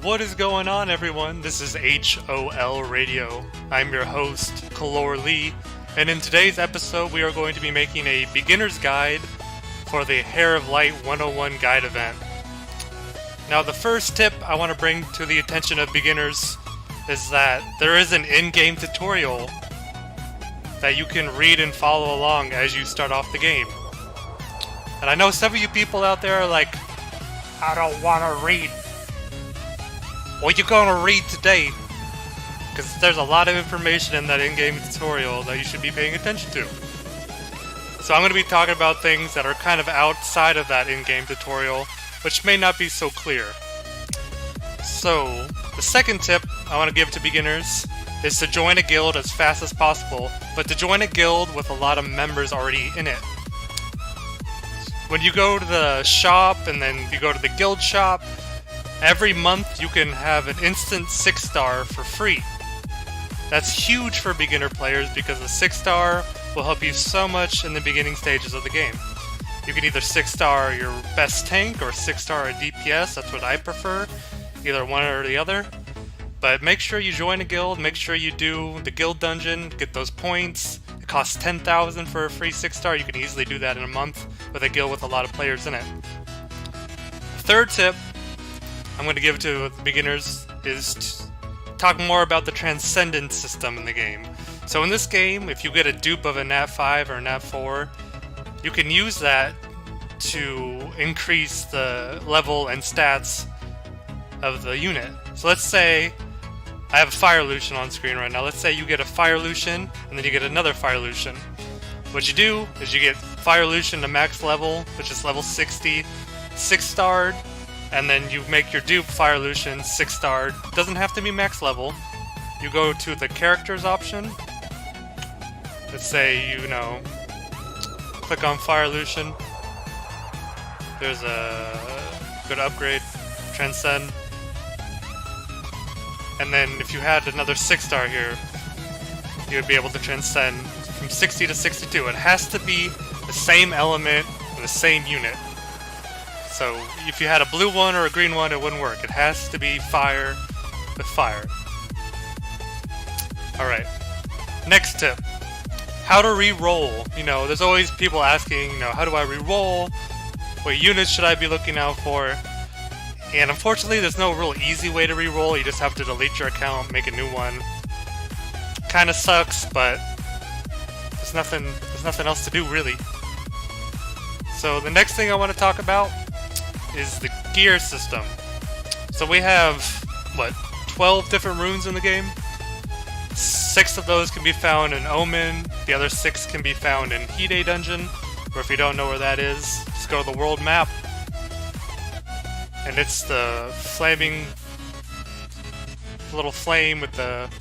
What is going on, everyone? This is HOL Radio. I'm your host, Kalor Lee, and in today's episode we are going to be making a beginner's guide for the Heir of Light 101 guide event. Now, the first tip I want to bring to the attention of beginners is that there is an in-game tutorial that you can read and follow along as you start off the game. And I know some of you people out there are like, I don't want to read. What you gonna read today? Because there's a lot of information in that in-game tutorial that you should be paying attention to. So I'm going to be talking about things that are kind of outside of that in-game tutorial, which may not be so clear. So, the second tip I want to give to beginners is to join a guild as fast as possible, but to join a guild with a lot of members already in it. When you go to the shop and then you go to the guild shop, every month you can have an instant 6-star for free. That's huge for beginner players because the 6-star will help you so much in the beginning stages of the game. You can either 6-star your best tank or 6-star a DPS, that's what I prefer, either one or the other. But make sure you join a guild, make sure you do the guild dungeon, get those points. It costs 10,000 for a free 6-star, you can easily do that in a month with a guild with a lot of players in it. Third tip I'm going to give to beginners is to talk more about the transcendence system in the game. So in this game, if you get a dupe of a Nat 5 or a Nat 4, you can use that to increase the level and stats of the unit. So let's say I have a Fire Lucian on screen right now. Let's say you get a Fire Lucian and then you get another Fire Lucian. What you do is you get Fire Lucian to max level, which is level 60, 6-starred, and then you make your dupe Fire Lucian 6-starred. Doesn't have to be max level. You go to the characters option. Let's say, click on Fire Lucian. There's a good upgrade, Transcend. And then if you had another 6-star here, you would be able to Transcend from 60 to 62. It has to be the same element and the same unit. So if you had a blue one or a green one, it wouldn't work. It has to be fire with fire. Alright, next tip. How to re-roll. There's always people asking, how do I re-roll? What units should I be looking out for? And unfortunately, there's no real easy way to re-roll. You just have to delete your account, make a new one. Kinda sucks, but there's nothing else to do, really. So the next thing I want to talk about is the gear system. So we have, 12 different runes in the game? 6 of those can be found in Omen, the other 6 can be found in Heide Dungeon, or if you don't know where that is, just go to the world map. And it's the flaming little flame with the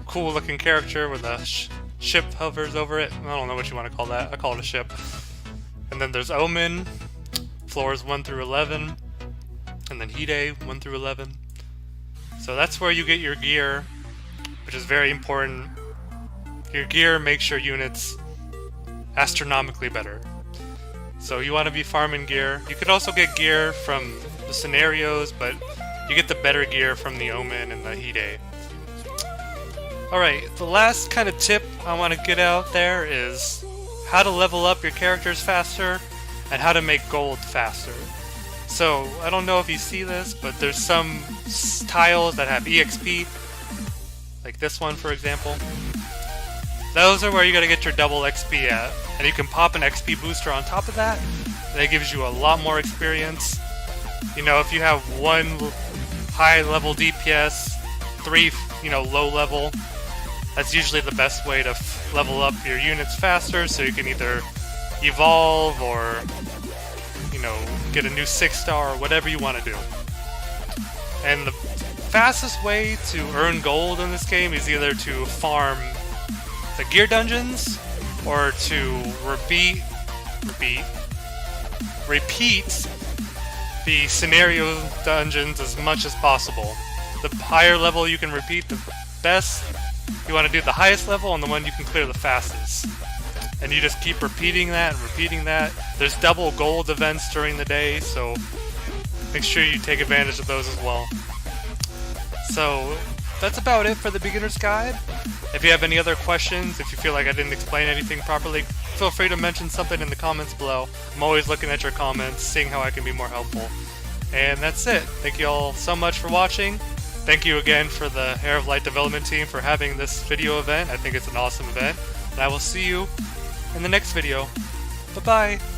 cool looking character where the ship hovers over it. I don't know what you want to call that, I call it a ship. And then there's Omen, floors 1 through 11, and then Heide 1 through 11. So that's where you get your gear, which is very important. Your gear makes your units astronomically better. So you want to be farming gear. You could also get gear from the scenarios, but you get the better gear from the Omen and the Heide. Alright, the last kind of tip I want to get out there is how to level up your characters faster and how to make gold faster. So, I don't know if you see this, but there's some tiles that have EXP, like this one for example. Those are where you gotta get your double XP at, and you can pop an XP booster on top of that, and that gives you a lot more experience. If you have 1 high level DPS, 3 low level, that's usually the best way to level up your units faster, so you can either evolve or get a new 6-star or whatever you want to do. And the fastest way to earn gold in this game is either to farm the gear dungeons or to repeat the scenario dungeons as much as possible. The higher level you can repeat, the best. You want to do the highest level and the one you can clear the fastest. And you just keep repeating that and repeating that. There's double gold events during the day, so make sure you take advantage of those as well. So that's about it for the beginner's guide. If you have any other questions, if you feel like I didn't explain anything properly, feel free to mention something in the comments below. I'm always looking at your comments, seeing how I can be more helpful. And that's it. Thank you all so much for watching. Thank you again for the Heir of Light development team for having this video event. I think it's an awesome event. And I will see you in the next video. Bye-bye.